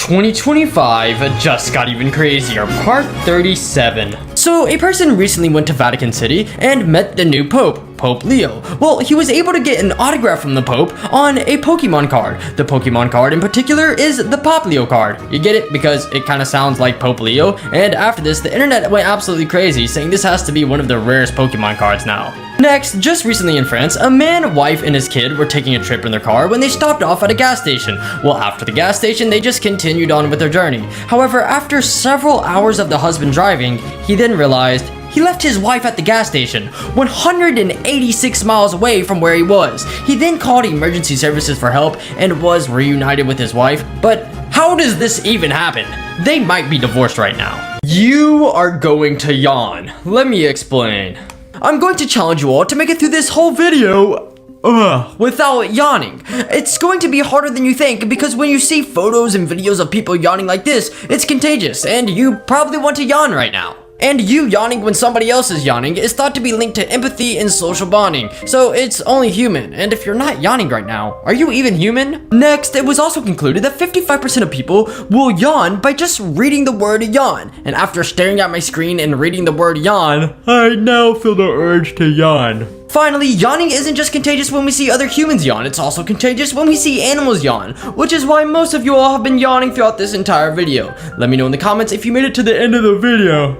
2025 just got even crazier, part 37. So a person recently went to Vatican City and met the new Pope, Pope Leo. Well, he was able to get an autograph from the Pope on a Pokemon card. The Pokemon card in particular is the Poplio card. You get it? Because it kind of sounds like Pope Leo. And after this, the internet went absolutely crazy, saying this has to be one of the rarest Pokemon cards now. Next, just recently in France, a man, wife, and his kid were taking a trip in their car when they stopped off at a gas station. Well, after the gas station, they just continued on with their journey. However, after several hours of the husband driving, he then realized he left his wife at the gas station, 186 miles away from where he was. He then called emergency services for help and was reunited with his wife. But how does this even happen? They might be divorced right now. You are going to yawn. Let me explain. I'm going to challenge you all to make it through this whole video without yawning. It's going to be harder than you think, because when you see photos and videos of people yawning like this, it's contagious, and you probably want to yawn right now. And you yawning when somebody else is yawning is thought to be linked to empathy and social bonding, so it's only human. And if you're not yawning right now, are you even human? Next, it was also concluded that 55% of people will yawn by just reading the word yawn. And after staring at my screen and reading the word yawn, I now feel the urge to yawn. Finally, yawning isn't just contagious when we see other humans yawn, it's also contagious when we see animals yawn, which is why most of you all have been yawning throughout this entire video. Let me know in the comments if you made it to the end of the video.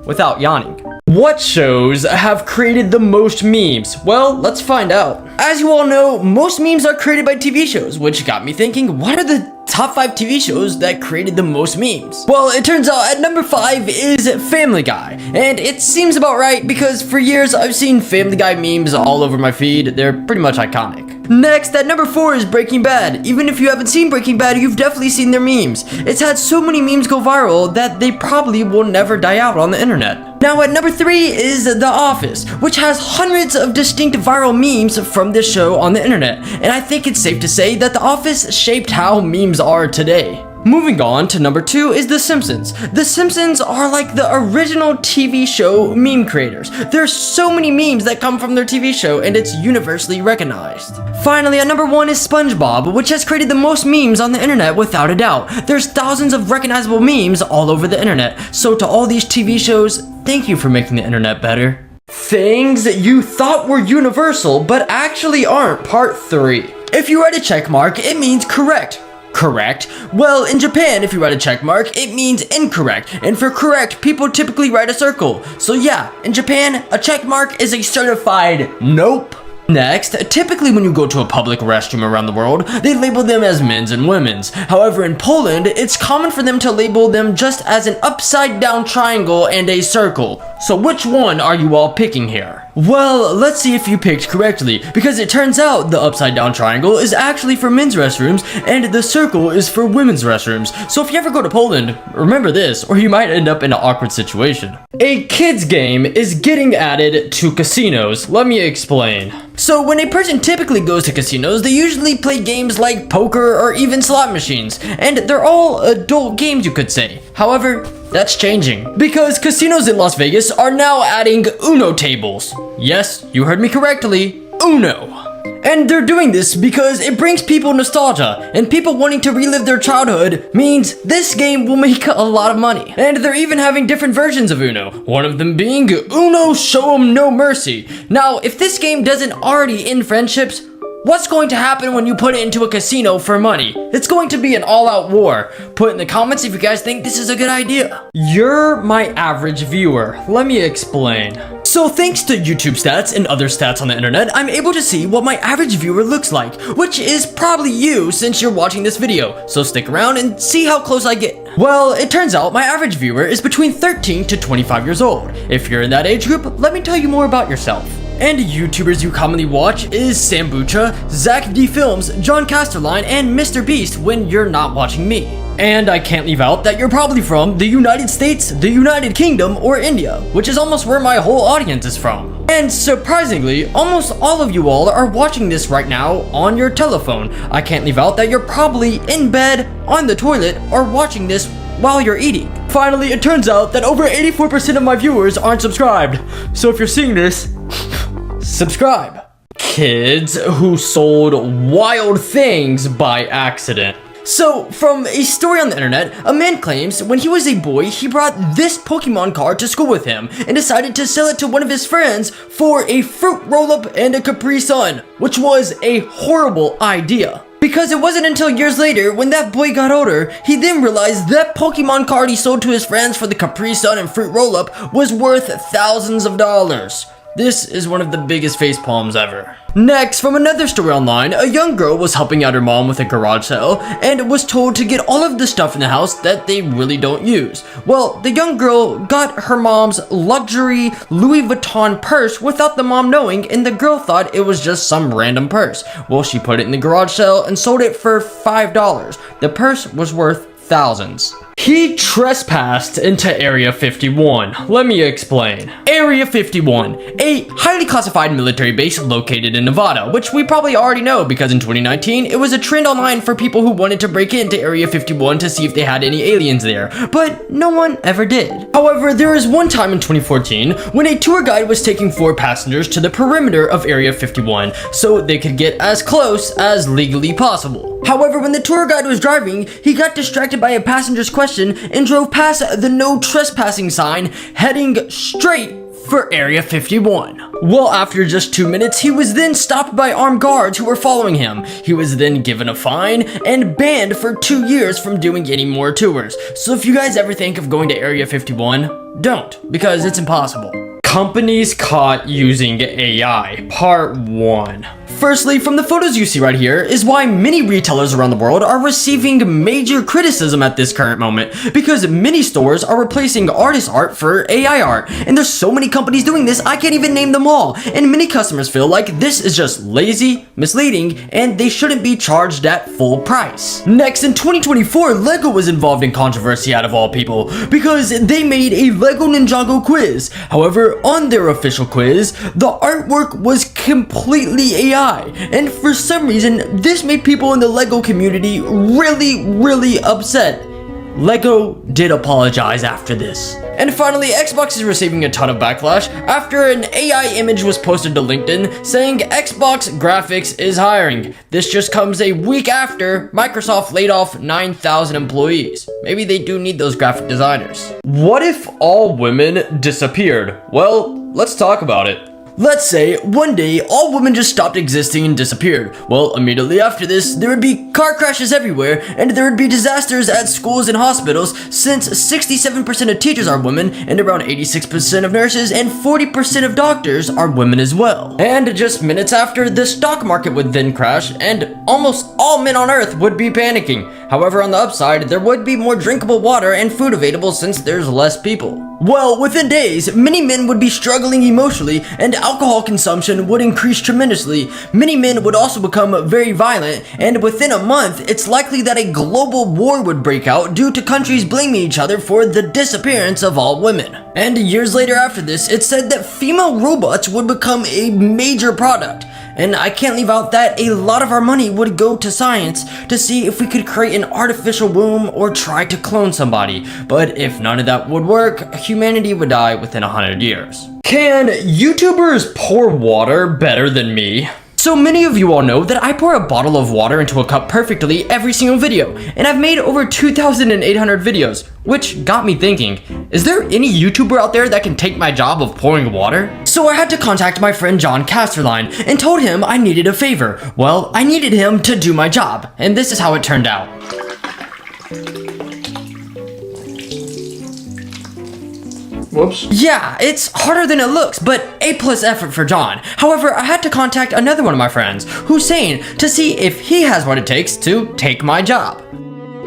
Without yawning. What shows have created the most memes? Well, let's find out. As you all know, most memes are created by TV shows, which got me thinking, what are the top 5 TV shows that created the most memes? Well, it turns out at number 5 is Family Guy, and it seems about right because for years I've seen Family Guy memes all over my feed. They're pretty much iconic. Next, at number 4 is Breaking Bad. Even if you haven't seen Breaking Bad, you've definitely seen their memes. It's had so many memes go viral that they probably will never die out on the internet. Now at number 3 is The Office, which has hundreds of distinct viral memes from this show on the internet, and I think it's safe to say that The Office shaped how memes are today. Moving on to number 2 is The Simpsons. The Simpsons are like the original TV show meme creators. There's so many memes that come from their TV show, and it's universally recognized. Finally, at number 1 is SpongeBob, which has created the most memes on the internet without a doubt. There's thousands of recognizable memes all over the internet. So to all these TV shows, thank you for making the internet better. Things you thought were universal but actually aren't, part 3. If you write a check mark, it means correct. Correct? Well, in Japan, if you write a check mark, it means incorrect. And for correct, people typically write a circle. So yeah, in Japan, a check mark is a certified nope. Next, typically when you go to a public restroom around the world, they label them as men's and women's. However, in Poland, it's common for them to label them just as an upside down triangle and a circle. So which one are you all picking here? Well, let's see if you picked correctly, because it turns out the upside down triangle is actually for men's restrooms and the circle is for women's restrooms. So if you ever go to Poland, remember this, or you might end up in an awkward situation. A kids game is getting added to casinos. Let me explain. So when a person typically goes to casinos, they usually play games like poker or even slot machines, and they're all adult games, you could say. However, that's changing, because casinos in Las Vegas are now adding Uno tables. Yes, you heard me correctly, Uno. And they're doing this because it brings people nostalgia, and people wanting to relive their childhood means this game will make a lot of money. And they're even having different versions of Uno, one of them being Uno Show 'em No Mercy. Now, if this game doesn't already end friendships, what's going to happen when you put it into a casino for money? It's going to be an all-out war. Put in the comments if you guys think this is a good idea. You're my average viewer. Let me explain. So thanks to YouTube stats and other stats on the internet, I'm able to see what my average viewer looks like, which is probably you since you're watching this video. So stick around and see how close I get. Well, it turns out my average viewer is between 13 to 25 years old. If you're in that age group, let me tell you more about yourself. And YouTubers you commonly watch is Sambucha, Zach D Films, John Casterline, and Mr. Beast when you're not watching me. And I can't leave out that you're probably from the United States, the United Kingdom, or India, which is almost where my whole audience is from. And surprisingly, almost all of you all are watching this right now on your telephone. I can't leave out that you're probably in bed, on the toilet, or watching this while you're eating. Finally, it turns out that over 84% of my viewers aren't subscribed. So if you're seeing this, subscribe. Kids who sold wild things by accident. So, from a story on the internet, a man claims when he was a boy, he brought this Pokemon card to school with him and decided to sell it to one of his friends for a fruit roll-up and a Capri Sun, which was a horrible idea. Because it wasn't until years later, when that boy got older, he then realized that Pokemon card he sold to his friends for the Capri Sun and fruit roll-up was worth thousands of dollars. This is one of the biggest facepalms ever. Next, from another story online, a young girl was helping out her mom with a garage sale and was told to get all of the stuff in the house that they really don't use. Well, the young girl got her mom's luxury Louis Vuitton purse without the mom knowing, and the girl thought it was just some random purse. Well, she put it in the garage sale and sold it for $5. The purse was worth thousands. He trespassed into Area 51. Let me explain. Area 51, a highly classified military base located in Nevada, which we probably already know because in 2019, it was a trend online for people who wanted to break into Area 51 to see if they had any aliens there, but no one ever did. However, there was one time in 2014 when a tour guide was taking 4 passengers to the perimeter of Area 51 so they could get as close as legally possible. However, when the tour guide was driving, he got distracted by a passenger's question and drove past the no trespassing sign, heading straight for Area 51. Well, after just 2 minutes, he was then stopped by armed guards who were following him. He was then given a fine and banned for 2 years from doing any more tours. So if you guys ever think of going to Area 51, don't, because it's impossible. Companies caught using AI, Part 1. Firstly, from the photos you see right here is why many retailers around the world are receiving major criticism at this current moment, because many stores are replacing artist art for AI art, and there's so many companies doing this I can't even name them all, and many customers feel like this is just lazy, misleading, and they shouldn't be charged at full price. Next, in 2024, LEGO was involved in controversy out of all people, because they made a LEGO Ninjago quiz. However, on their official quiz, the artwork was completely AI, and for some reason, this made people in the LEGO community really upset. LEGO did apologize after this. And finally, Xbox is receiving a ton of backlash after an AI image was posted to LinkedIn saying Xbox graphics is hiring. This just comes a week after Microsoft laid off 9,000 employees. Maybe they do need those graphic designers. What if all women disappeared? Well, let's talk about it. Let's say one day all women just stopped existing and disappeared. Well, immediately after this, there would be car crashes everywhere, and there would be disasters at schools and hospitals, since 67% of teachers are women, and around 86% of nurses and 40% of doctors are women as well. And just minutes after, the stock market would then crash, and almost all men on Earth would be panicking. However, on the upside, there would be more drinkable water and food available since there's less people. Well, within days, many men would be struggling emotionally, and alcohol consumption would increase tremendously. Many men would also become very violent, and within a month, it's likely that a global war would break out due to countries blaming each other for the disappearance of all women. And years later after this, it's said that female robots would become a major product. And I can't leave out that a lot of our money would go to science to see if we could create an artificial womb or try to clone somebody. But if none of that would work, humanity would die within 100 years. Can YouTubers pour water better than me? So many of you all know that I pour a bottle of water into a cup perfectly every single video, and I've made over 2,800 videos, which got me thinking, is there any YouTuber out there that can take my job of pouring water? So I had to contact my friend John Casterline and told him I needed a favor. Well, I needed him to do my job, and this is how it turned out. Whoops. Yeah, it's harder than it looks, but A+ effort for John. However, I had to contact another one of my friends, Hussein, to see if he has what it takes to take my job.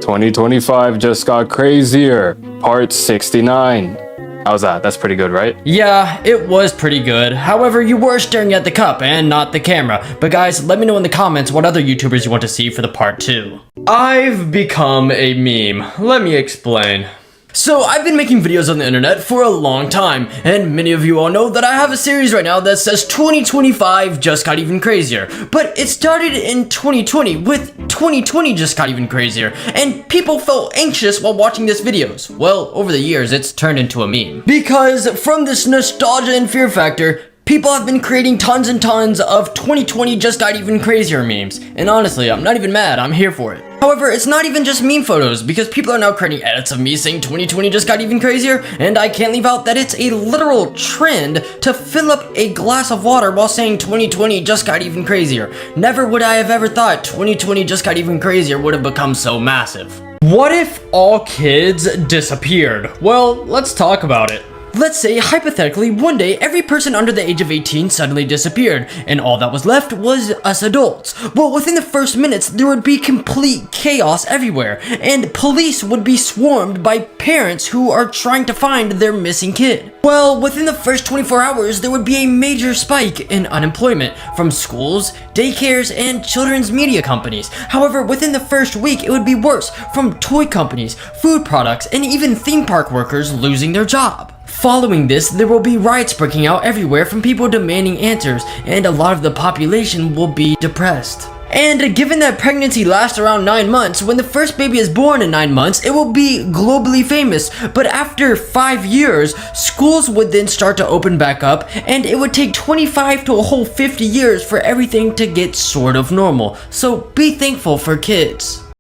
2025 just got crazier. Part 69. How's that? That's pretty good, right? Yeah, it was pretty good. However, you were staring at the cup and not the camera. But guys, let me know in the comments what other YouTubers you want to see for the part 2. I've become a meme. Let me explain. So I've been making videos on the internet for a long time, and many of you all know that I have a series right now that says 2025 just got even crazier. But it started in 2020 with 2020 just got even crazier, and people felt anxious while watching these videos. Well, over the years, it's turned into a meme. Because from this nostalgia and fear factor, people have been creating tons and tons of 2020 just got even crazier memes. And honestly, I'm not even mad, I'm here for it. However, it's not even just meme photos, because people are now creating edits of me saying 2020 just got even crazier, and I can't leave out that it's a literal trend to fill up a glass of water while saying 2020 just got even crazier. Never would I have ever thought 2020 just got even crazier would have become so massive. What if all kids disappeared? Well, let's talk about it. Let's say, hypothetically, one day every person under the age of 18 suddenly disappeared, and all that was left was us adults. Well, within the first minutes, there would be complete chaos everywhere, and police would be swarmed by parents who are trying to find their missing kid. Well, within the first 24 hours, there would be a major spike in unemployment from schools, daycares, and children's media companies. However, within the first week, it would be worse from toy companies, food products, and even theme park workers losing their job. Following this, there will be riots breaking out everywhere from people demanding answers, and a lot of the population will be depressed. And given that pregnancy lasts around 9 months, when the first baby is born in 9 months, it will be globally famous. But after 5 years, schools would then start to open back up, and it would take 25 to a whole 50 years for everything to get sort of normal. So be thankful for kids.